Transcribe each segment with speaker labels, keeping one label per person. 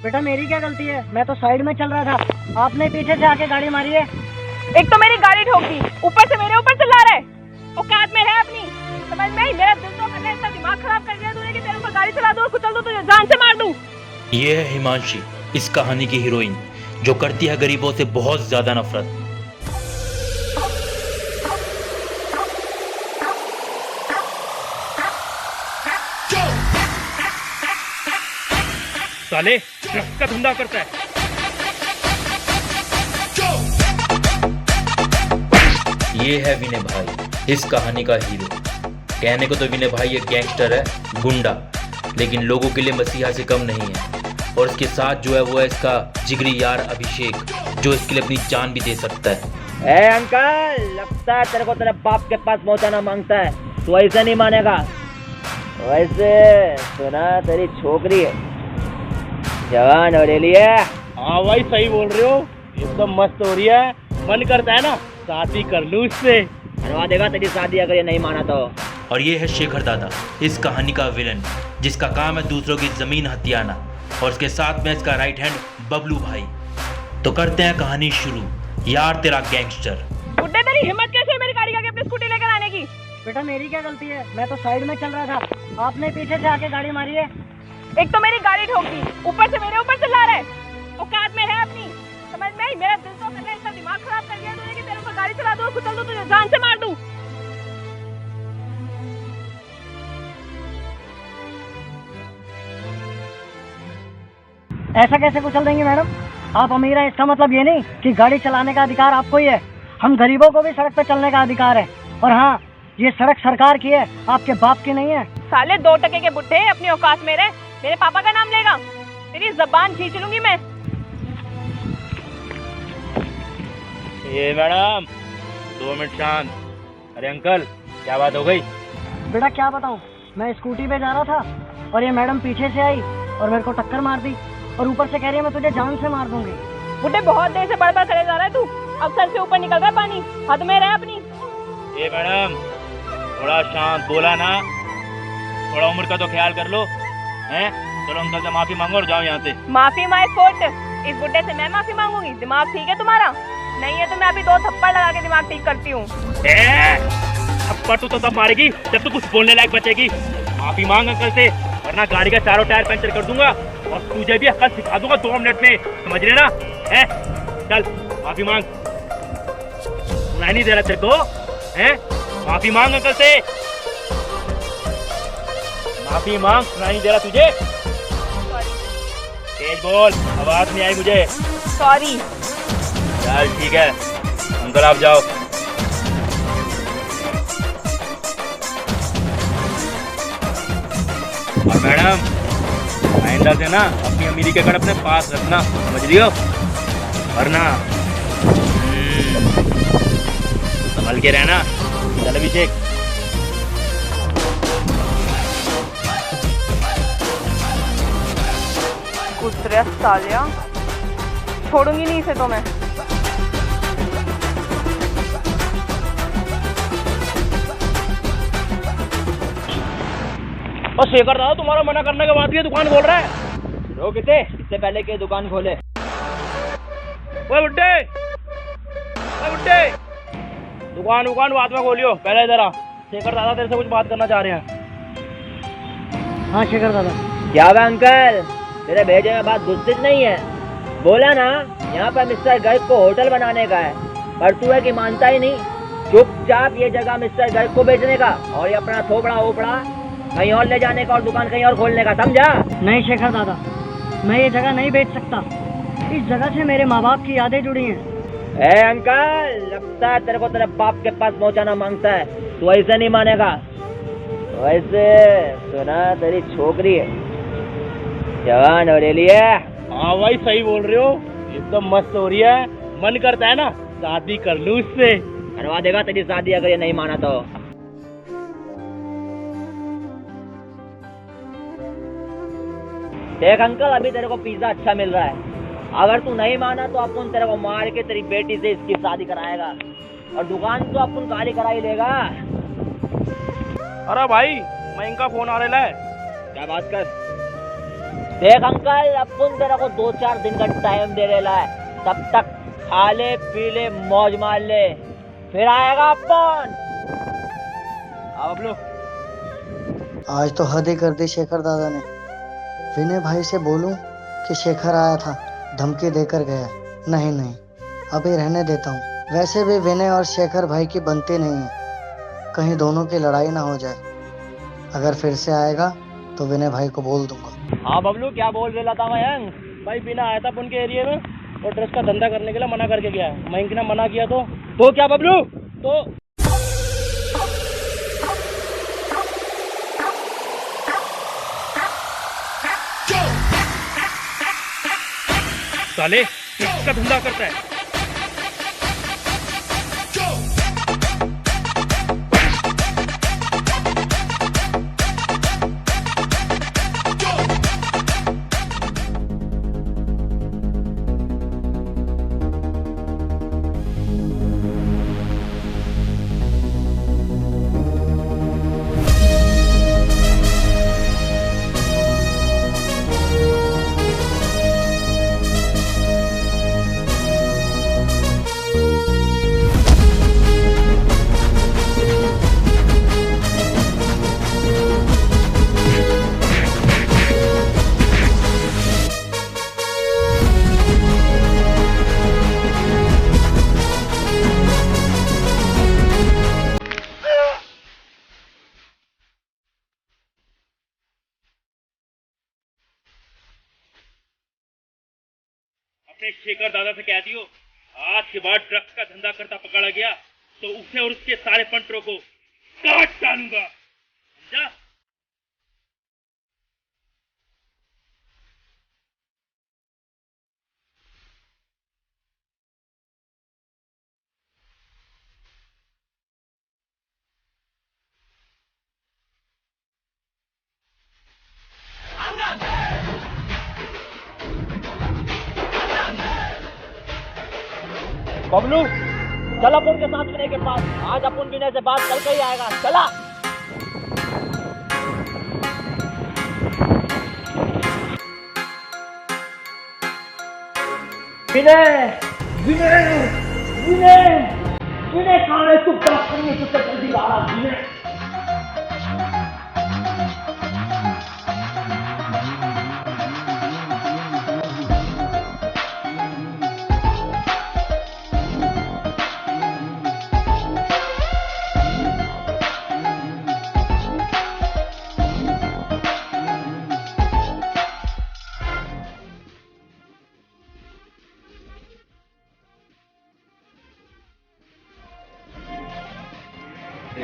Speaker 1: बेटा मेरी क्या गलती है, मैं तो साइड में चल रहा था, आपने पीछे से आके गाड़ी मारी है।
Speaker 2: एक तो मेरी गाड़ी ठोक दी, ऊपर से मेरे ऊपर चिल्ला रहा है। औकात में है अपनी, समझ में आई? मेरा दिल तो कर रहा है, इतना दिमाग खराब कर दिया तूने कि तेरे ऊपर गाड़ी चला दूं और कुचल दूं, तुझे जान से मार दूं।
Speaker 3: ये है हिमांशी, इस कहानी की हीरोइन, जो करती है गरीबों से बहुत ज्यादा नफरत।
Speaker 4: साले ड्रग्स का धंधा करता है।
Speaker 3: ये है विनय भाई, इस कहानी का हीरो। कहने को तो विनय भाई एक गैंगस्टर है, गुंडा, लेकिन लोगों के लिए मसीहा से कम नहीं है। और इसके साथ जो है वो है इसका जिगरी यार अभिषेक, जो इसके लिए अपनी जान भी दे सकता है।
Speaker 5: ए अंकल, लगता है तेरे को तेरे बाप के पास पहुंचाना मांगता है, तू ऐसे नहीं मानेगा। वैसे सुना तेरी छोकरी है जवान हो रही है।
Speaker 4: हाँ भाई सही बोल रहे हो, एकदम मस्त हो रही है। मन करता है ना शादी कर लूं इससे।
Speaker 5: करवा देगा तेरी शादी अगर ये नहीं माना तो।
Speaker 3: और ये है शेखर दादा, इस कहानी का विलन, जिसका काम है दूसरों की जमीन हथियाना। और इसके साथ में इसका राइट हैंड बबलू भाई। तो करते हैं कहानी शुरू। यार तेरा गैंगस्टर।
Speaker 2: बुड्ढे तेरी हिम्मत कैसे है मेरी गाड़ी का अपनी स्कूटी लेकर आने की?
Speaker 1: बेटा मेरी क्या गलती है, मैं तो साइड में चल रहा था, आपने पीछे से आके गाड़ी मारी है।
Speaker 2: एक तो मेरी गाड़ी ठोक दी, ऊपर से मेरे ऊपर चिल्ला रहा है। औकात में है अपनी, समझ में आई? मेरा दिल तो कर रहा है, इतना दिमाग खराब कर दिया तूने कि तेरे ऊपर गाड़ी चला दूं और कुचल दूं, तुझे जान से मार दूं।
Speaker 1: ऐसा कैसे कुचल देंगे मैडम, आप अमीर हैं इसका मतलब ये नहीं कि गाड़ी चलाने का अधिकार आपको ही है। हम गरीबों को भी सड़क पर चलने का अधिकार है। और हाँ, ये सड़क सरकार की है, आपके बाप की नहीं है।
Speaker 2: साले 2 टके के बुड्ढे अपनी औकात में रहे, मेरे पापा का नाम लेगा, तेरी जबान खींच लूंगी मैं।
Speaker 4: ये मैडम 2 मिनट शांत। अरे अंकल क्या बात हो गई?
Speaker 1: बेटा क्या बताऊं, मैं स्कूटी पे जा रहा था और ये मैडम पीछे से आई और मेरे को टक्कर मार दी, और ऊपर से कह रही है मैं तुझे जान से मार दूंगी।
Speaker 2: बुड्ढे बहुत देर से बड़बड़ करे जा रहा है तू, अब सर से ऊपर निकल रहा है पानी, हद में रह अपनी।
Speaker 4: ये मैडम थोड़ा शांत बोला ना, थोड़ा उम्र का तो ख्याल कर लो। हैं? चलो अंकल से माफी मांगो और जाओ यहाँ से।
Speaker 2: माफी माय फुट, इस बुड्ढे से मैं माफी मांगूंगी? दिमाग ठीक है तुम्हारा? नहीं है तो मैं अभी 2 थप्पड़ लगा के दिमाग ठीक करती हूँ।
Speaker 4: थप्पड़ तो तब मारेगी जब तू कुछ बोलने लायक बचेगी। माफी मांग अंकल से, वरना गाड़ी का चारों टायर पंचर कर दूंगा और तुझे भी अक्ल सिखा दूंगा 2 मिनट में, समझ रहे ना? हैं? चल माफी मांग, सुनाई नहीं दे रहा तेरे को? हैं? माफी मांग अंकल से, माफी मांग, सुनाई नहीं दे रहा तुझे? तेज बोल, आवाज नहीं आई मुझे।
Speaker 2: सॉरी।
Speaker 4: चल ठीक है अंकल आप जाओ। और मैडम आइंदा से ना अपनी अमीरी के कड़ अपने पास रखना, समझ रही हो? वरना संभल के रहना। चल अभिषेक।
Speaker 2: कुतरे सालिया, छोड़ूंगी नहीं इसे तो मैं।
Speaker 4: और शेखर दादा तुम्हारा मना करने के बाद भी दुकान खोल रहा है।
Speaker 5: रोक इसे, इससे पहले कि दुकान खोले।
Speaker 4: ओए बुड्ढे, ओए बुड्ढे, दुकान बाद में खोलियो, पहले इधर आ। शेखर दादा तेरे से कुछ बात करना चाह रहे हैं।
Speaker 1: हाँ शेखर दादा।
Speaker 5: क्या हुआ अंकल, तेरे भेजे में बात गुस्से नहीं है? बोला ना यहाँ पर मिस्टर गर्ग को होटल बनाने का है, पर तू है कि मानता ही नहीं। चुपचाप ये जगह मिस्टर गर्ग को बेचने का और ये अपना थोपड़ा ओपड़ा कहीं और ले जाने का और दुकान कहीं और खोलने का, समझा?
Speaker 1: नहीं शेखर दादा, मैं ये जगह नहीं बेच सकता, इस जगह से मेरे माँ बाप की यादें जुड़ी हैं।
Speaker 5: ए अंकल, लगता है तेरे को तेरे बाप के पास पहुंचाना मांगता है, तू ऐसे नहीं मानेगा। वैसे सुना तेरी छोकरी है जवान हो रही है।
Speaker 4: हाँ भाई सही बोल रहे हो, एकदम मस्त हो रही है। मन करता है ना शादी कर लूं इससे।
Speaker 5: करवा देगा तेरी शादी अगर ये नहीं माना तो। देख अंकल, अभी तेरे को पिज्जा अच्छा मिल रहा है, अगर तू नहीं माना तो अपन तेरे को मार के तेरी बेटी से इसकी शादी कराएगा और दुकान तो अपन खाली करा ही लेगा।
Speaker 4: अरे भाई मैं इनका फोन आ रहा है।
Speaker 5: क्या बात कर? देख अंकल, अपन तेरा को 2-4 दिन का टाइम दे रहा है, तब तक खा ले पी ले मौज मार ले, फिर आएगा अपन। अब लो।
Speaker 1: आज तो हद ही कर दी शेखर दादा ने। विनय भाई से बोलूं कि शेखर आया था, धमकी देकर गया। नहीं नहीं, अभी रहने देता हूँ। वैसे भी विनय और शेखर भाई की बनती नहीं है, कहीं दोनों की लड़ाई ना हो जाए। अगर फिर से आएगा तो विनय भाई को बोल दूंगा।
Speaker 5: हाँ बबलू, क्या बोल रहा था मयंक?
Speaker 4: भाई बिना आया था उनके एरिया में और ड्रग्स का धंधा करने के लिए मना करके गया। मयंक ने मना किया तो क्या बबलू? तो साले ड्रग्स का धंधा करता है। अपने शेखर दादा से कहती हो, आज के बाद ड्रग्स का धंधा करता पकड़ा गया तो उसे और उसके सारे पंटरों को काट डालूंगा, समझा?
Speaker 5: बबलू, चल अपन के साथ विनय के पास। आज अपन विनय से बात करके ही आएगा। चला। विनय विनय विनय विनय कहाँ है? तू बात करनी है, तुझसे जल्दी आ रहा। विनय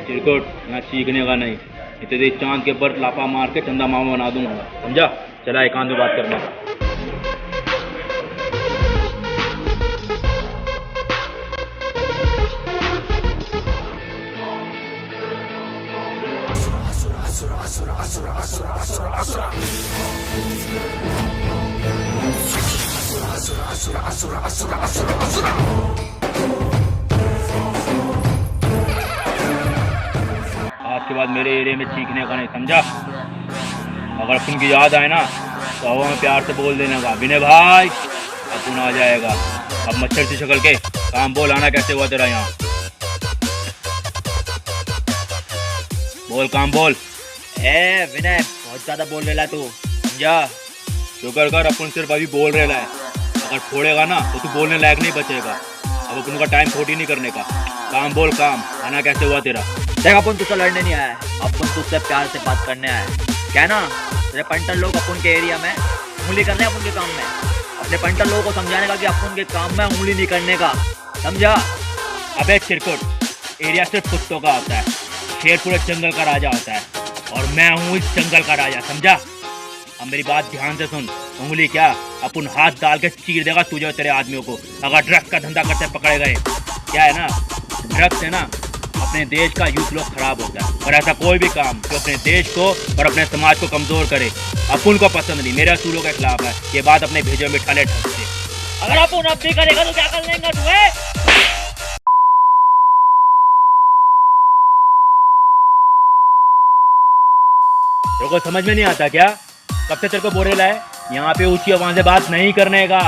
Speaker 4: चिरकुट, यहाँ चीखने का नहीं, इतने चांद के ऊपर लापा मार के चंदा मामा बना दूंगा, समझा? चला एकांत में बात करना। आज के बाद मेरे एरिया में चीखने का नहीं, समझा? अगर अपन की याद आए ना तो हवा में प्यार से बोल देने का, विनय भाई अपन आ जाएगा। अब मच्छर की शक्ल के काम बोल, आना कैसे हुआ तेरा यहाँ? बोल, काम बोल।
Speaker 5: ए विनय, बहुत ज्यादा बोल रहा है तू, समझा?
Speaker 4: शुक्र कर अपन सिर्फ अभी बोल रहा है, अगर छोड़ेगा ना तो तू बोलने लायक नहीं बचेगा। अब अपन का टाइम खोटी नहीं करने का। काम बोल, काम। आना कैसे हुआ तेरा?
Speaker 5: देख, अपन तुझसे लड़ने नहीं आया है, अपन तुझसे प्यार से बात करने आया है। क्या है ना, तेरे पंटर लोग अपन के एरिया में उंगली कर रहे हैं अपन के काम में। अपने पंटर लोगों को समझाने का कि अपन के काम में उंगली नहीं करने का, समझा?
Speaker 4: अबे चिरकुट, एरिया सिर्फ कुत्तों का होता है, शेर पूरे जंगल का राजा होता है, और मैं हूँ इस जंगल का राजा, समझा? अब मेरी बात ध्यान से सुन। उंगली क्या, अपन हाथ डाल के चीर देगा तुझे और तेरे आदमियों को, अगर ड्रग्स का धंधा करते पकड़े गए। क्या है ना, ड्रग्स से ना अपने देश का यूथ लोग खराब होता है, और ऐसा कोई भी काम जो अपने देश को और अपने समाज को कमजोर करे अपन को पसंद नहीं, मेरे असूलों के खिलाफ है। ये बात अपने भेजों में ठाले ढंग से।
Speaker 5: अगर अपन अब भी करेगा तो क्या कर लेंगे तुम्हें?
Speaker 4: लोगों को समझ में नहीं आता क्या? कब से तेरे को बोल रहा है यहाँ पे ऊंची आवाज से बात नहीं करने का,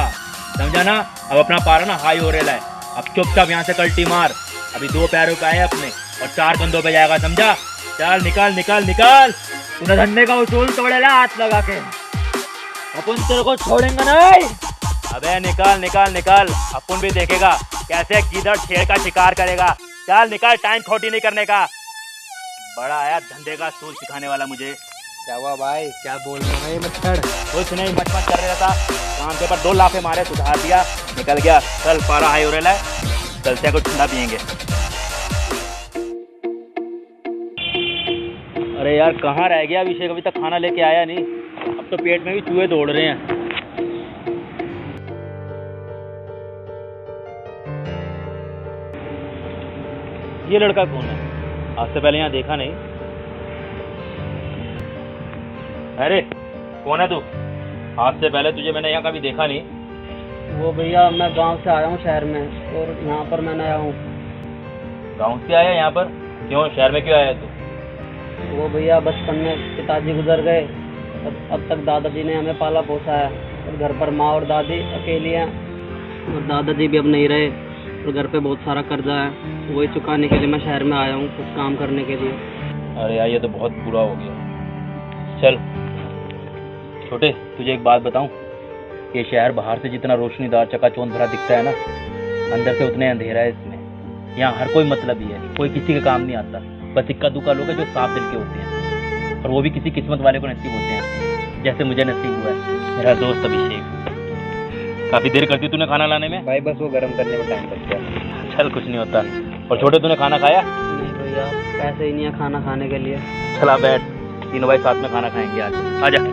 Speaker 4: समझा ना। अब अपना पारा ना हाई हो रहा है, अब चुपचाप यहाँ से कल्टी मार। अभी 2 पैरों पे आए अपने और 4 कंधों पे जाएगा, समझा। चल निकाल निकाल निकाल, तूने धंधे का उसूल तोड़ेला हाथ लगा के, अपन तेरे को छोड़ेंगे नहीं। अबे निकाल निकाल निकाल, अपन भी देखेगा कैसे किधर शेर का शिकार करेगा। चल निकाल, टाइम खोटी नहीं करने का। बड़ा आया धंधे का उसूल सिखाने वाला मुझे।
Speaker 5: क्या हुआ भाई, क्या बोल रहे हैं मच्छर?
Speaker 4: कुछ नहीं, मच मच कर रहा था, काम के ऊपर 2 लाफे मारे, सुधार दिया, निकल गया। चल पारा हाई हो रहा है, चलते कुछ ठंडा पियेंगे। अरे यार कहाँ रह गया अभिषेक, अभी तक खाना लेके आया नहीं। अब तो पेट में भी चूहे दौड़ रहे हैं। ये लड़का कौन है? आज से पहले यहाँ देखा नहीं। अरे कौन है तू? आज से पहले तुझे मैंने यहाँ कभी देखा नहीं।
Speaker 6: वो भैया मैं गांव से आया हूँ शहर में, और यहाँ पर मैं नया हूँ।
Speaker 4: गाँव से आया यहाँ पर? क्यों, शहर में क्यों आया तू?
Speaker 6: वो भैया बचपन में पिताजी गुजर गए, अब तक दादाजी ने हमें पाला पोसा है, और घर पर माँ और दादी अकेली हैं, और दादाजी भी अब नहीं रहे, और घर पे बहुत सारा कर्जा है, वही चुकाने के लिए मैं शहर में आया हूँ कुछ काम करने के लिए।
Speaker 4: अरे यार ये तो बहुत बुरा हो गया। चल छोटे, तुझे एक बात बताऊं, ये शहर बाहर से जितना रोशनीदार चकाचौंध भरा दिखता है ना, अंदर से उतने अंधेरा है इसमें। यहाँ हर कोई मतलब ही है, कोई किसी के काम नहीं आता। बस इक्का दुक्का लोग हैं जो साफ दिल के होते हैं, और वो भी किसी किस्मत वाले को नसीब होते हैं, जैसे मुझे नसीब हुआ है। मेरा दोस्त अभिषेक। काफी देर करती तूने खाना लाने में?
Speaker 5: भाई बस वो गर्म करने में टाइम लग गया।
Speaker 4: चल कुछ नहीं होता। और छोटे तूने खाना खाया?
Speaker 6: नहीं भैया, पैसे ही नहीं है खाना खाने के लिए।
Speaker 4: चला बैठ, तीनों भाई साथ में खाना खाएंगे आज। आजा।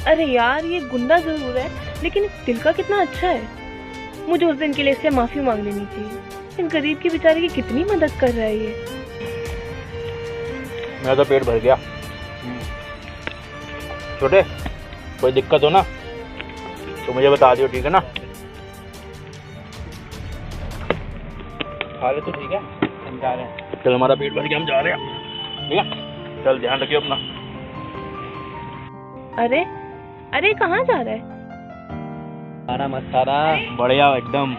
Speaker 2: अरे यार ये गुंडा जरूर है, लेकिन दिल का कितना अच्छा है। मुझे उस दिन के लिए इससे माफी मांग लेनी चाहिए। इन गरीब की बेचारे की कितनी मदद कर रहा है ये।
Speaker 4: मेरा तो पेट भर गया। छोटे कोई दिक्कत हो ना तो मुझे बता दियो, ठीक है ना? खा ले तो ठीक है, हम जा रहे हैं। चल हमारा पेट भर गया, हम जा रहे हैं, ठीक है? चल ध्यान रखियो अपना।
Speaker 2: अरे अरे कहाँ जा रहा है?
Speaker 5: खाना मसाला
Speaker 4: बढ़िया एकदम।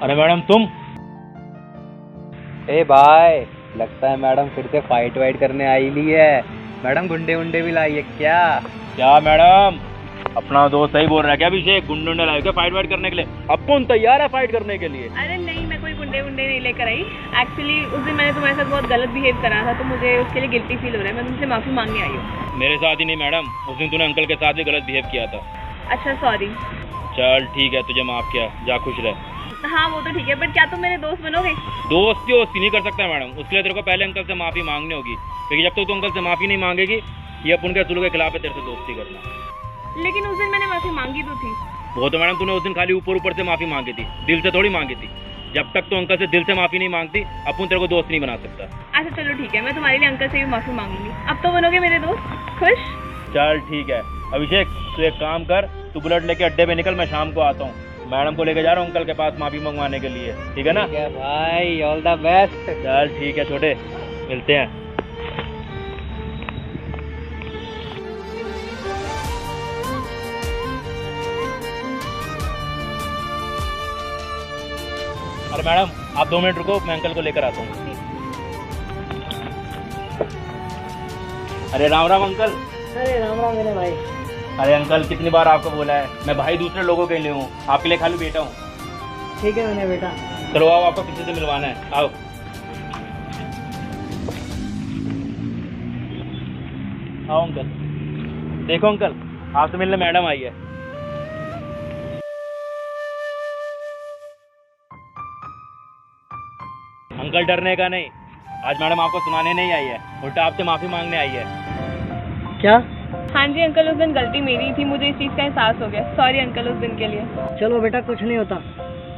Speaker 4: अरे मैडम तुम?
Speaker 5: ए भाई, लगता है मैडम फिर से फाइट वाइट करने आई ली है। मैडम गुंडे उंडे भी लाई है क्या?
Speaker 4: क्या मैडम, अपना दोस्त सही बोल रहा है क्या अभिषेक? गुंडे उंडे लाए क्या फाइट वाइट करने के लिए? अपन तैयार है फाइट करने के लिए।
Speaker 2: अरे नहीं, मैं कोई गुंडे वुंडे नहीं लेकर आई। एक्चुअली उस दिन मैंने तुम्हारे साथ बहुत गलत बिहेव करा था, तो मुझे उसके लिए गिल्टी फील हो रहा है। मैं तुमसे माफी मांगने आई हूँ।
Speaker 4: मेरे साथ ही नहीं मैडम, उस दिन तूने अंकल के साथ भी गलत बिहेव किया था।
Speaker 2: अच्छा सॉरी।
Speaker 4: चल ठीक है, तुझे माफ किया, जा खुश रह।
Speaker 2: हाँ वो तो ठीक है, बट क्या तुम मेरे दोस्त बनोगे?
Speaker 4: दोस्ती नहीं कर सकता मैडम, उसके लिए तेरे को पहले अंकल से माफी मांगनी होगी, क्योंकि जब तक तू अंकल से माफी नहीं मांगेगी, ये अपन के असूल के खिलाफ है तेरे से दोस्ती करना।
Speaker 2: लेकिन उस दिन मैंने माफी मांगी तो थी।
Speaker 4: वो तो मैडम तूने उस दिन खाली ऊपर से माफी मांगी थी, दिल से थोड़ी मांगी थी। जब तक तो अंकल से दिल से माफी नहीं मांगती, अपन तेरे को दोस्त नहीं बना सकता।
Speaker 2: अच्छा चलो ठीक है, मैं तुम्हारे लिए अंकल से भी माफी मांगूंगी। अब तो बनोगे मेरे दोस्त, खुश?
Speaker 4: चल ठीक है। अभिषेक तू एक काम कर, तू बुलेट लेके अड्डे पे निकल, मैं शाम को आता हूँ। मैडम को लेके जा रहा हूँ अंकल के पास माफी मंगवाने के लिए, ठीक है ना?
Speaker 5: ठीक है भाई, ऑल द बेस्ट।
Speaker 4: चल ठीक है छोटे, मिलते हैं। अरे मैडम आप 2 मिनट रुको, मैं अंकल को लेकर आता हूँ। अरे राम राम अंकल।
Speaker 6: अरे राम राम मेरे भाई।
Speaker 4: अरे अंकल कितनी बार आपको बोला है, मैं भाई दूसरे लोगों के लिए हूँ, आपके लिए खाली बेटा हूँ।
Speaker 6: ठीक है मैंने बेटा।
Speaker 4: चलो आओ, आपको किसी से मिलवाना है, आओ। आओ अंकल। देखो अंकल, आपसे मिलने मैडम आई है। अंकल डरने का नहीं, आज मैडम आपको सुनाने नहीं आई है, उल्टा आपसे माफी मांगने आई है।
Speaker 6: क्या?
Speaker 2: हाँ जी अंकल, उस दिन गलती मेरी थी, मुझे इस चीज़ का एहसास हो गया। सॉरी अंकल उस दिन के लिए।
Speaker 6: चलो बेटा, कुछ नहीं होता।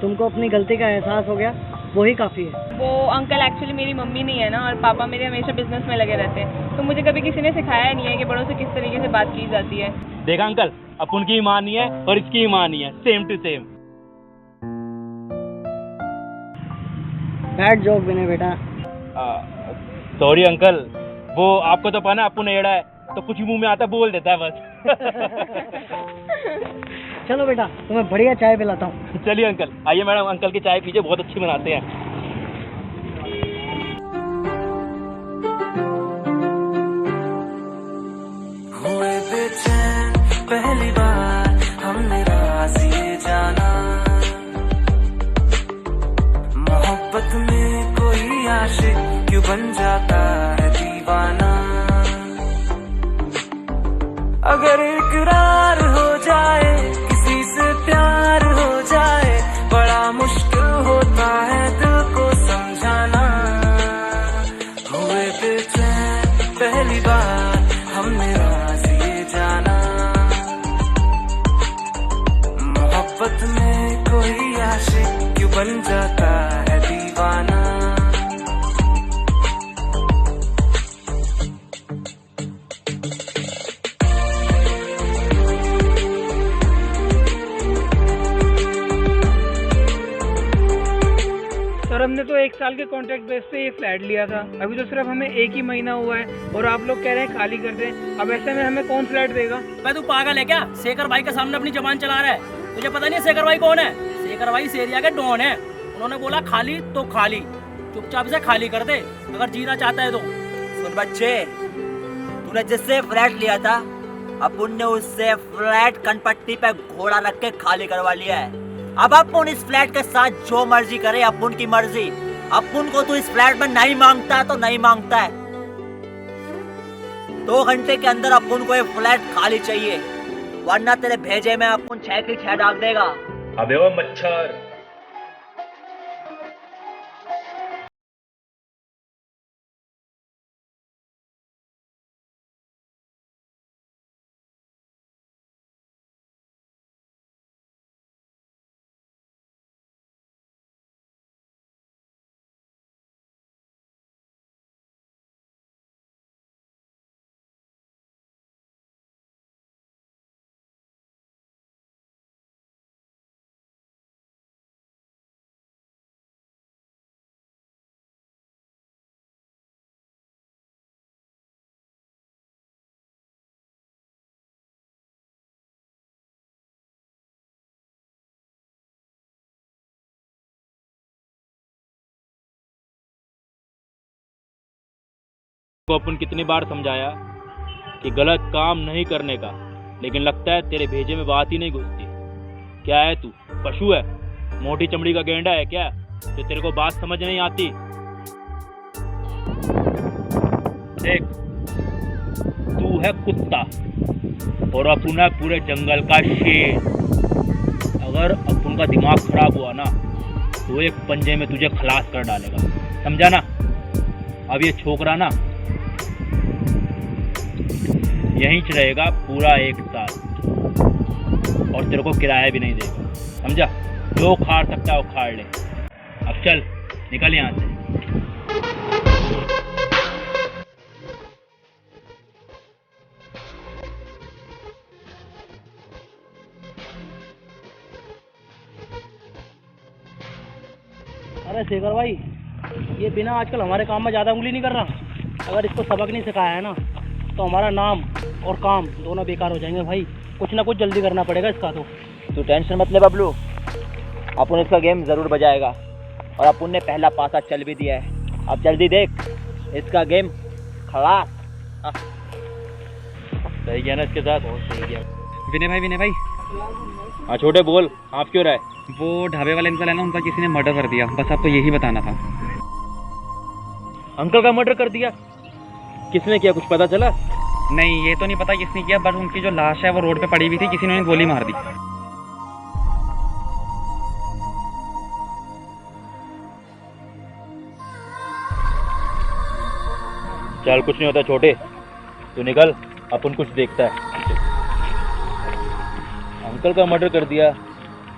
Speaker 1: तुमको अपनी गलती का एहसास हो गया, वही काफ़ी है।
Speaker 2: वो अंकल एक्चुअली मेरी मम्मी नहीं है ना, और पापा मेरे हमेशा बिजनेस में लगे रहते हैं, तो मुझे कभी किसी ने सिखाया नहीं है कि बड़ों से किस तरीके से बात की जाती है।
Speaker 4: देखा अंकल, अपन की ईमान नहीं है और इसकी ईमान नहीं है, same to same.
Speaker 1: Bad joke Vinay बेटा।
Speaker 4: सॉरी अंकल, वो आपको तो पता है अपन एड़ा है, तो कुछ मुंह में आता बोल देता है बस।
Speaker 1: चलो बेटा, तुम्हें बढ़िया चाय पिलाता हूँ।
Speaker 4: चलिए अंकल, आइए मैडम, अंकल की चाय पीजिए, बहुत अच्छी बनाते हैं।
Speaker 7: हुए बेचैन पहली बार हमने राज ये जाना, मोहब्बत में कोई आशिक क्यों बन जाता है दीवाना। अगर इकरार हो जाए, किसी से प्यार हो जाए, बड़ा मुश्किल होता है दिल को समझाना। हुए बेचैन पहली बार हमने राज ये जाना, मोहब्बत में कोई आशिक क्यों बन जाता है दीवाना।
Speaker 8: सर हमने तो 1 साल के कॉन्ट्रैक्ट बेस पे ये फ्लैट लिया था, अभी तो सिर्फ हमें 1 ही महीना हुआ है और आप लोग कह रहे हैं खाली कर दें। अब ऐसे में हमें कौन फ्लैट देगा?
Speaker 9: भाई तू पागल है क्या? शेखर भाई के सामने अपनी जबान चला रहा है। तुझे पता नहीं है शेखर भाई कौन है? शेखर भाई इस एरिया के डॉन है। उन्होंने बोला खाली तो खाली, चुपचाप से खाली कर दे अगर जीना चाहता है तो।
Speaker 5: सुन बच्चे, तूने जिससे फ्लैट लिया था, अपुन ने उससे फ्लैट कनपट्टी पे घोड़ा रख के खाली करवा लिया है। अब अपुन इस फ्लैट के साथ जो मर्जी करे, अपुन की मर्जी। अपुन को तू इस फ्लैट में नहीं मांगता है तो नहीं मांगता है। 2 घंटे के अंदर अपुन को ये फ्लैट खाली चाहिए, वरना तेरे भेजे में अपुन 6 की 6 डाल देगा।
Speaker 3: अबे वो मच्छर,
Speaker 4: को अपन कितनी बार समझाया कि गलत काम नहीं करने का, लेकिन लगता है तेरे भेजे में बात ही नहीं घुसती। क्या है तू, पशु है? मोटी चमड़ी का गेंडा है क्या जो तेरे को बात समझ नहीं आती? देख, तू है कुत्ता और अपुन है पूरे जंगल का शेर। अगर अपुन का दिमाग खराब हुआ ना तो एक पंजे में तुझे खलास कर डालेगा, समझा ना? अब ये छोकरा ना यहीं रहेगा पूरा 1 साल और तेरे को किराया भी नहीं देगा, समझा? जो खाड़ सकता है वो खाड़ ले। अब चल निकल यहाँ से।
Speaker 8: अरे शेखर भाई, ये बिना आजकल हमारे काम में ज़्यादा उंगली नहीं कर रहा। अगर इसको सबक नहीं सिखाया है ना तो हमारा नाम और काम दोनों बेकार हो जाएंगे भाई। कुछ ना कुछ जल्दी करना पड़ेगा इसका। तो
Speaker 5: तू टेंशन मत ले बबलू, अपुन इसका गेम जरूर बजाएगा और अपुन ने पहला पासा चल भी दिया है। अब जल्दी देख इसका गेम खलास।
Speaker 4: सही किया ना इसके साथ? बहुत सही किया।
Speaker 8: विनय भाई,
Speaker 4: हाँ छोटे बोल, आप क्यों रहे?
Speaker 8: वो ढाबे वाले अंकल है ना, उनका किसी ने मर्डर कर दिया। बस आपको यही बताना था।
Speaker 4: अंकल का मर्डर कर दिया? किसने किया, कुछ पता चला?
Speaker 8: नहीं, ये तो नहीं पता किसने किया, बट उनकी जो लाश है वो रोड पे पड़ी हुई थी, किसी ने गोली मार दी।
Speaker 4: चल कुछ नहीं होता छोटे, तू निकल, अपन कुछ देखता है। अंकल का मर्डर कर दिया,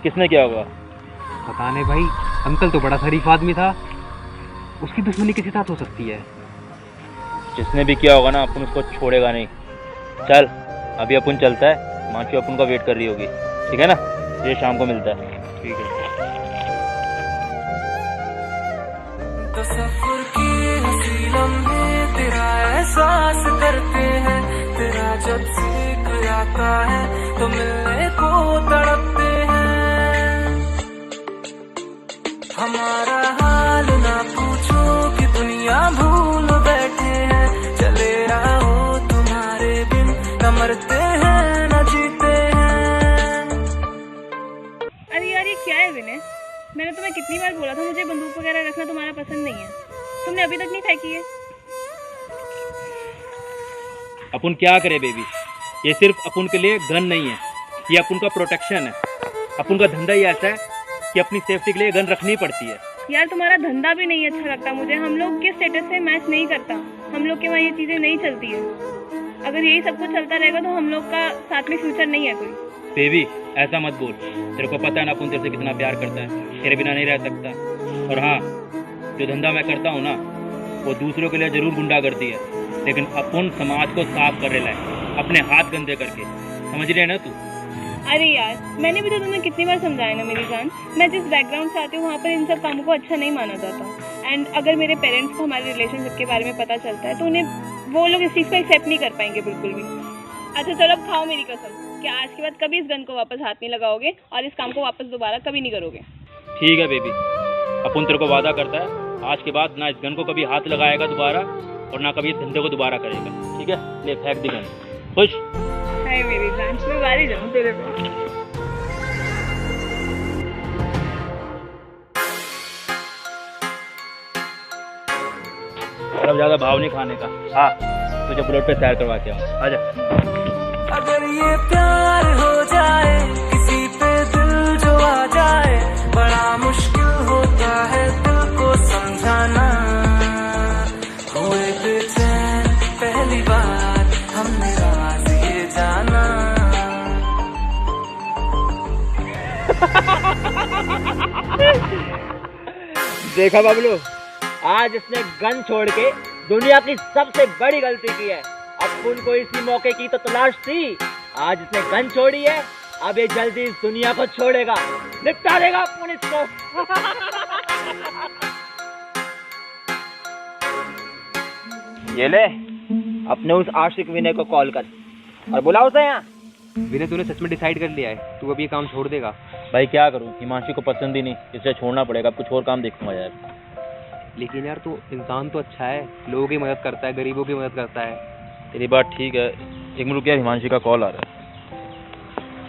Speaker 4: किसने किया होगा?
Speaker 10: पता नहीं भाई, अंकल तो बड़ा शरीफ आदमी था, उसकी दुश्मनी किसी साथ हो सकती है।
Speaker 3: जिसने भी किया होगा ना अपन उसको छोड़ेगा नहीं। चल अभी अपन चलता है, मांचू अपन का वेट कर रही होगी, ठीक है ना? ये शाम को मिलता है। ठीक है।
Speaker 7: तसव्वुर की हंसी लम्हे तेरा एहसास करते हैं, तेरा जब जिक्र आता है तो मिलने को तड़पते हैं। हमारा हाल ना पूछो कि दुनिया भूल बैठे हैं, चले रहो तुम्हारे बिन, न मरते हैं न जीते हैं।
Speaker 2: अरे यार ये क्या है विनय, मैंने तुम्हें कितनी बार बोला था मुझे बंदूक वगैरह रखना तुम्हारा पसंद नहीं है, तुमने अभी तक नहीं फेंकी है।
Speaker 4: अपन क्या करे बेबी, ये सिर्फ अपन के लिए गन नहीं है, ये अपन का प्रोटेक्शन है। अपन का धंधा ही ऐसा है कि अपनी सेफ्टी के लिए गन रखनी पड़ती है।
Speaker 2: यार तुम्हारा धंधा भी नहीं अच्छा लगता मुझे, हम लोग के स्टेटस से मैच नहीं करता, हम लोग के वहाँ ये चीजें नहीं चलती है। अगर यही सब कुछ चलता रहेगा तो हम लोग का साथ में फ्यूचर नहीं है कोई।
Speaker 4: बेबी ऐसा मत बोल, तेरे को पता है ना अपन तेरे से कितना प्यार करता है, तेरे बिना नहीं रह सकता। और हाँ, जो धंधा मैं करता हूँ ना वो दूसरों के लिए जरूर गुंडागर्दी है, लेकिन अपन समाज को साफ कर रहे हैं अपने हाथ गंदे करके, समझ रहे ना तू?
Speaker 2: अरे यार मैंने भी तो तुम्हें कितनी बार समझाया ना मेरी जान, मैं जिस बैकग्राउंड से आती हूँ वहाँ पर इन सब कामों को अच्छा नहीं माना जाता। एंड अगर मेरे पेरेंट्स को हमारे रिलेशनशिप के बारे में पता चलता है तो उन्हें वो लोग इस चीज़ को एक्सेप्ट नहीं कर पाएंगे बिल्कुल भी। अच्छा चलो अब खाओ मेरी कसम कि आज के बाद कभी इस गन को वापस हाथ नहीं लगाओगे और इस काम को वापस दोबारा कभी नहीं करोगे।
Speaker 4: ठीक है बेबी, अपन तेरे को वादा करता है आज के बाद ना इस गन को कभी हाथ लगाएगा दोबारा और ना कभी इस धंधे को दोबारा करेगा, ठीक है? ले फेंक दी गन। खुश?
Speaker 2: हाय मेरी जान, मैं बाहर ही जाऊँ तेरे पे।
Speaker 4: अब ज्यादा भाव नहीं खाने का। हाँ तुझे बुलेट पे सैर करवा के आऊँ, आजा।
Speaker 7: अगर ये प्यार हो जाए किसी पे दिल जो आ जाए, बड़ा मुश्किल होता है दिल को समझाना। हुए बेचैन पहली बार हमने राज ये जाना।
Speaker 5: देखा बबलू, आज इसने गन छोड़ के दुनिया की सबसे बड़ी गलती की है। अपन को इसी मौके की तो तलाश थी, आज इसने गन छोड़ी है, अब ये जल्दी इस दुनिया को छोड़ेगा, निपटा देगा अपन इसको। ये ले, अपने उस आशिक विनय को कॉल कर और बुला उसे यहाँ।
Speaker 10: विनय तूने सच में डिसाइड कर लिया है, तू अभी ये काम छोड़ देगा?
Speaker 3: भाई क्या करूँ, हिमांशी को पसंद ही नहीं, इसलिए छोड़ना पड़ेगा। अब कुछ और काम देखूंगा यार।
Speaker 10: लेकिन यार तू इंसान तो अच्छा है, लोगों की मदद करता है, गरीबों की मदद करता है।
Speaker 3: तेरी बात ठीक है, एक मिनट यार, हिमांशी का कॉल आ रहा है।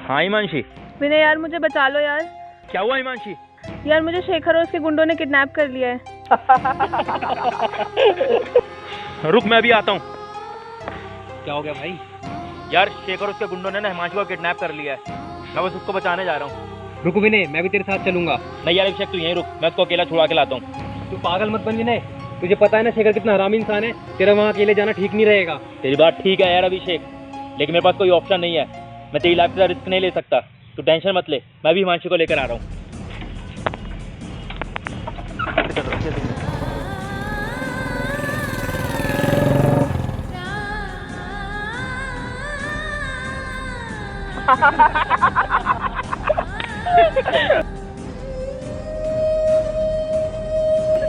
Speaker 3: हाँ हिमांशी।
Speaker 2: विनय यार मुझे बचा लो यार।
Speaker 3: क्या हुआ हिमांशी?
Speaker 2: यार मुझे शेखर और उसके गुंडों ने किडनैप कर लिया है।
Speaker 3: रुक मैं अभी आता हूँ।
Speaker 10: क्या हो गया भाई?
Speaker 3: यार शेखर और उसके गुंडों ने ना हिमांशी को किडनैप कर लिया है, मैं बस उसको बचाने जा रहा हूँ।
Speaker 10: रुक विनय, मैं भी तेरे साथ चलूंगा।
Speaker 3: नहीं यार अभिषेक तू यहीं रुक, मैं उसको अकेला छुड़ा के लाता हूँ।
Speaker 10: तू पागल मत बन विनय, तुझे पता है ना शेखर कितना हरामी इंसान है, तेरा वहाँ अकेले जाना ठीक नहीं रहेगा।
Speaker 3: तेरी बात ठीक है यार अभिषेक, लेकिन मेरे पास कोई ऑप्शन नहीं है, मैं तेरी लाइफ का रिस्क नहीं ले सकता। तू टेंशन मत ले, मैं भी हिमांशी को लेकर आ रहा हूँ।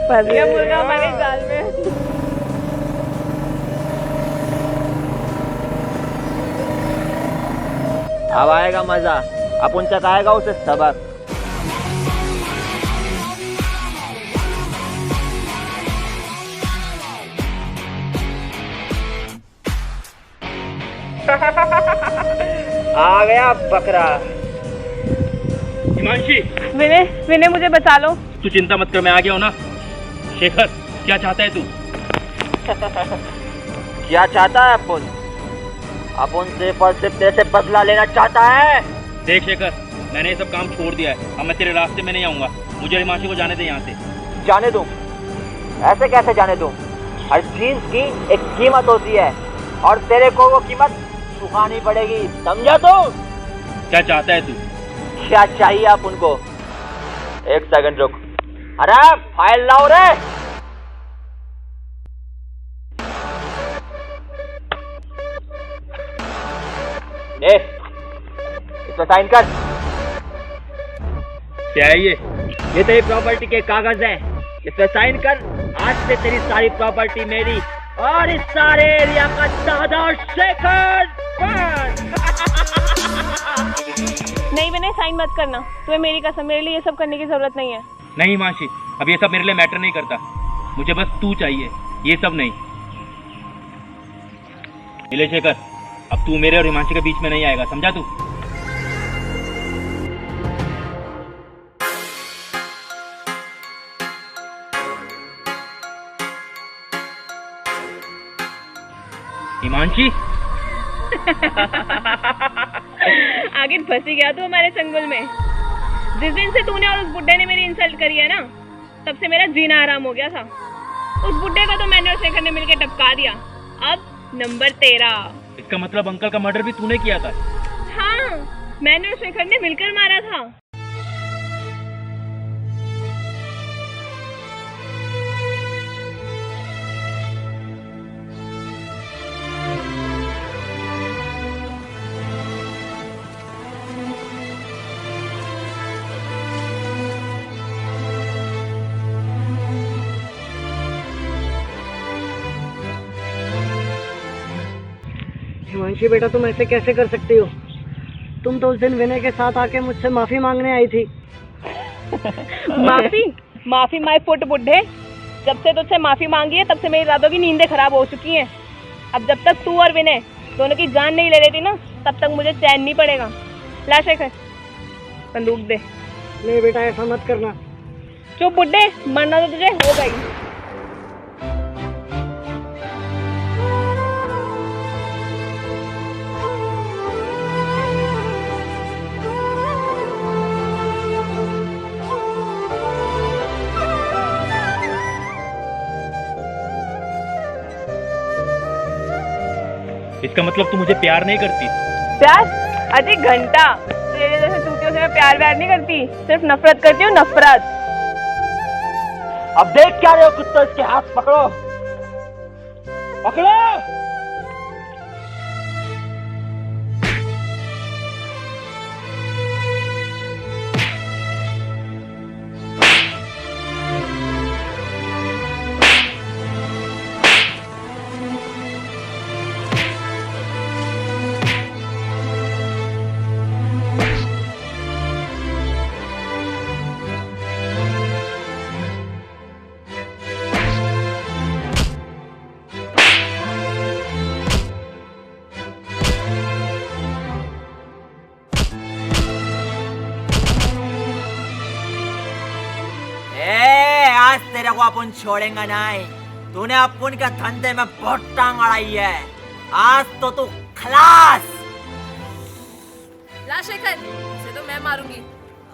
Speaker 2: फंस गया मुर्गा हमारे जाल में।
Speaker 5: अब आएगा मजा, अपन चकाएगा उसे सबक। आ गया बकरा।
Speaker 4: हिमांशी,
Speaker 2: विनय विनय मुझे बचा लो।
Speaker 4: तू चिंता मत कर, मैं आ गया हूँ ना। शेखर क्या चाहता है तू?
Speaker 5: क्या चाहता है अपन? अपन सिर्फ और सिर्फ तेरे से बदला लेना चाहता है।
Speaker 4: देख शेखर, मैंने ये सब काम छोड़ दिया है, अब मैं तेरे रास्ते में नहीं आऊंगा। मुझे हिमांशी को जाने दे यहाँ से।
Speaker 5: जाने दूं? ऐसे कैसे जाने दूं? हर चीज की एक कीमत होती है और तेरे को वो कीमत चुकानी पड़ेगी, समझा? तो
Speaker 4: क्या चाहता है तू?
Speaker 5: क्या चाहिए अपन को? एक सेकंड रुक। अरे फाइल लाओ रे। ए, इस पर साइन कर।
Speaker 4: क्या है ये?
Speaker 5: तेरी प्रॉपर्टी के कागज हैं, इस पे साइन कर। आज से तेरी सारी प्रॉपर्टी मेरी और इस सारे एरिया का दादा शेखर।
Speaker 2: नहीं विनय, साइन मत करना। तुम्हें मेरी कसम, मेरे लिए ये सब करने की जरूरत नहीं है।
Speaker 4: नहीं हिमांशी, अब ये सब मेरे लिए मैटर नहीं करता। मुझे बस तू चाहिए, ये सब नहीं। नीले शेखर, अब तू मेरे और हिमांशी के बीच में नहीं आएगा, समझा तू? हिमांशी
Speaker 2: आगे फंसी गया तू हमारे चंगुल में। जिस दिन से तूने और उस बुड्ढे ने मेरी इंसल्ट करी है ना, तब से मेरा जीना आराम हो गया था। उस बुड्ढे का तो मैंने और शेखर ने मिलकर टपका दिया। अब नंबर 13।
Speaker 4: इसका मतलब अंकल का मर्डर भी तूने किया था?
Speaker 2: हाँ, मैंने और शेखर ने मिलकर मारा था।
Speaker 8: हिमांशी बेटा, तुम ऐसे कैसे कर सकती हो? तुम तो उस दिन विनय के साथ आके मुझसे माफी मांगने आई थी।
Speaker 2: माफी माय फुट बुड्ढे। जब से तुझसे माफी मांगी है तब से मेरी रातों की नींदें खराब हो चुकी हैं। अब जब तक तू और विनय दोनों की जान नहीं ले लेती ना, तब तक मुझे चैन नहीं पड़ेगा। ला शेखर, बंदूक दे।
Speaker 8: नहीं बेटा, ऐसा मत करना।
Speaker 2: चुप बुड्ढे, मरना तो तुझे हो गई।
Speaker 4: इसका मतलब तू मुझे प्यार नहीं करती?
Speaker 2: प्यार? अरे घंटा, तेरे जैसे चूतियों से मैं प्यार व्यार नहीं करती, सिर्फ नफरत करती हूँ, नफरत।
Speaker 5: अब देख क्या रहे हो कुत्तों, इसके हाथ पकड़ो, पकड़ो। आज तेरे को अपन छोड़ेंगे नहीं। तूने अपन के धंधे में बहुत टांग अड़ाई है, आज तो तू खलास।
Speaker 11: ला शेखर, इसे तो मैं मारूंगी।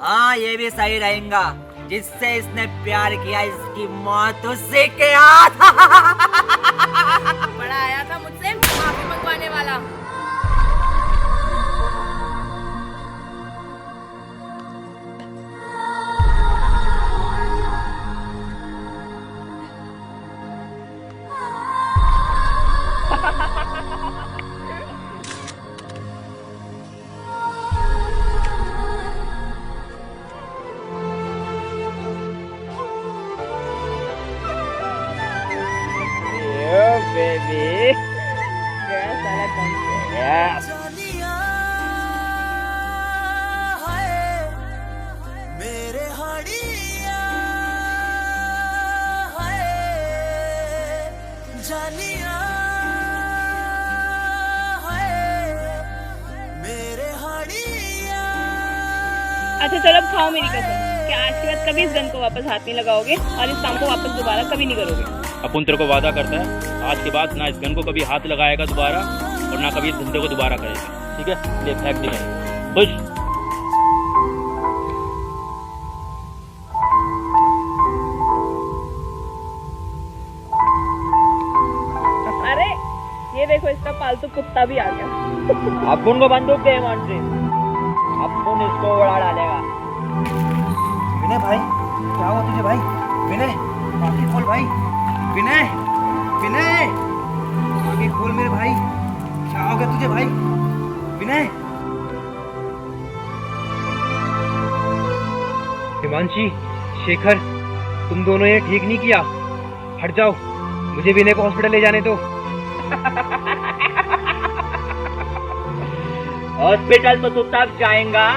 Speaker 5: हाँ, ये भी सही रहेगा। जिससे इसने प्यार किया, इसकी मौत उसी के हाथ।
Speaker 11: बड़ा आया था मुझसे माफी मंगवाने वाला।
Speaker 5: Baby, yes.
Speaker 7: मेरे हड़िया जानिया मेरे हड़िया।
Speaker 2: अच्छा चलो, अब खाओ मेरी कसम कि आज के बाद कभी इस गन को वापस हाथ नहीं लगाओगे और इस काम को वापस दोबारा कभी नहीं करोगे।
Speaker 4: अपन तेरे को वादा करता है, आज के बाद ना इस गन को कभी हाथ लगाएगा दोबारा और ना कभी इस धंधे को दोबारा करेगा, ठीक है? ले फेंक दे। खुश?
Speaker 2: अरे ये देखो, इसका पालतू कुत्ता भी आ गया।
Speaker 5: अपन को बंदूक दे हिमांशी, अपन इसको उड़ा डालेगा।
Speaker 12: विनय भाई क्या हुआ तुझे भाई? विनय आंखें खोल भाई। विनय विनय आंखें खोल मेरे भाई, क्या हो गया तुझे भाई? विनय।
Speaker 10: हिमांशी, शेखर, तुम दोनों ये ठीक नहीं किया। हट जाओ, मुझे विनय को हॉस्पिटल ले जाने दो।
Speaker 5: हॉस्पिटल तो तू तब जाएगा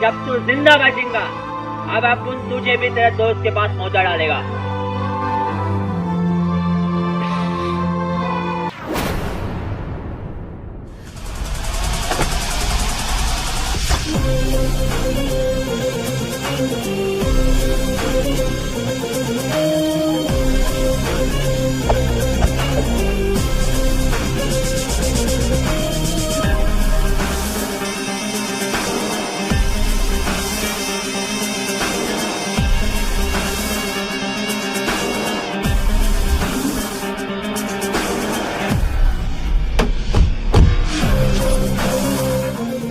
Speaker 5: जब तू जिंदा बचेगा। अब अपन तुझे भी तेरे दोस्त के पास पहुंचा डालेगा।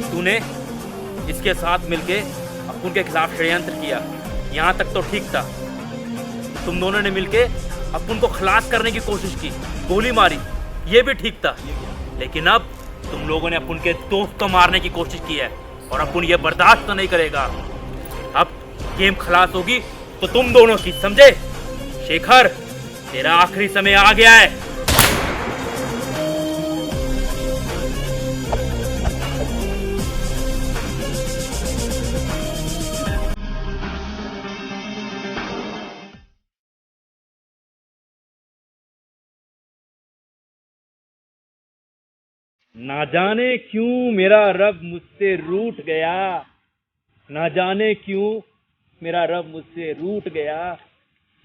Speaker 3: तूने इसके साथ मिलके अपुन के खिलाफ षड्यंत्र किया, यहाँ तक तो ठीक था। तुम दोनों ने मिलके अपुन को खलास करने की कोशिश की, गोली मारी, ये भी ठीक था। लेकिन अब तुम लोगों ने अपुन के दोस्त को मारने की कोशिश की है और अपुन ये बर्दाश्त तो नहीं करेगा। अब गेम खलास होगी तो तुम दोनों की, समझे? शेखर, तेरा आखिरी समय आ गया है।
Speaker 4: ना जाने क्यों मेरा रब मुझसे रूठ गया, ना जाने क्यों मेरा रब मुझसे रूठ गया।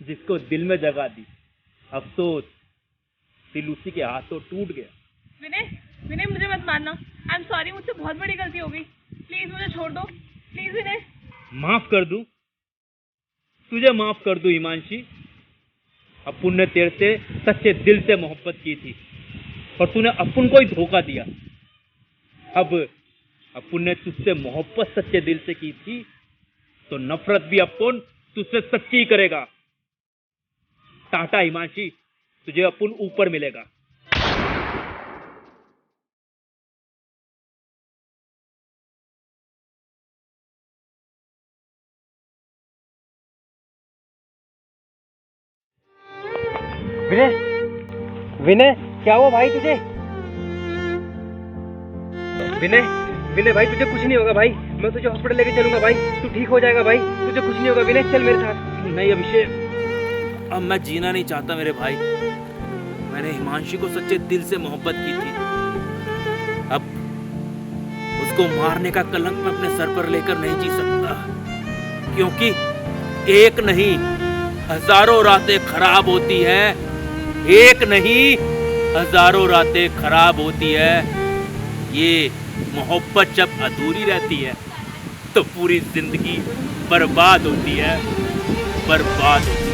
Speaker 4: जिसको दिल में जगह दी, अफसोस दिल उसी के हाथों टूट गया।
Speaker 2: विनय, विनय मुझे मत मारना। आई एम सॉरी, मुझसे बहुत बड़ी गलती हो गई। प्लीज मुझे छोड़ दो, प्लीज विनय।
Speaker 4: माफ कर दूं? तुझे माफ कर दूं हिमांशी? अपुन ने तेरे से सच्चे दिल से मोहब्बत की थी और तूने अपुन को ही धोखा दिया। अब अपुन ने तुझसे मोहब्बत सच्चे दिल से की थी तो नफरत भी अपुन तुझसे सच्ची करेगा। टाटा हिमांशी, तुझे अपुन ऊपर मिलेगा।
Speaker 10: विनय, विनय क्या हुआ भाई तुझे? विनय, विनय भाई तुझे कुछ नहीं होगा भाई, मैं तुझे हॉस्पिटल लेके चलूंगा भाई, तू ठीक हो जाएगा भाई, तुझे कुछ नहीं होगा। विनय चल मेरे साथ।
Speaker 3: नहीं अभिषेक, अब मैं जीना नहीं चाहता मेरे भाई। मैंने हिमांशी को सच्चे दिल से मोहब्बत की थी, अब उसको मारने का कलंक मैं अपने सर पर लेकर नहीं जी सकता, क्योंकि एक नहीं हजारों रातें खराब होती है, एक नहीं हजारों रातें खराब होती है। ये मोहब्बत जब अधूरी रहती है तो पूरी जिंदगी बर्बाद होती है, बर्बाद होती है।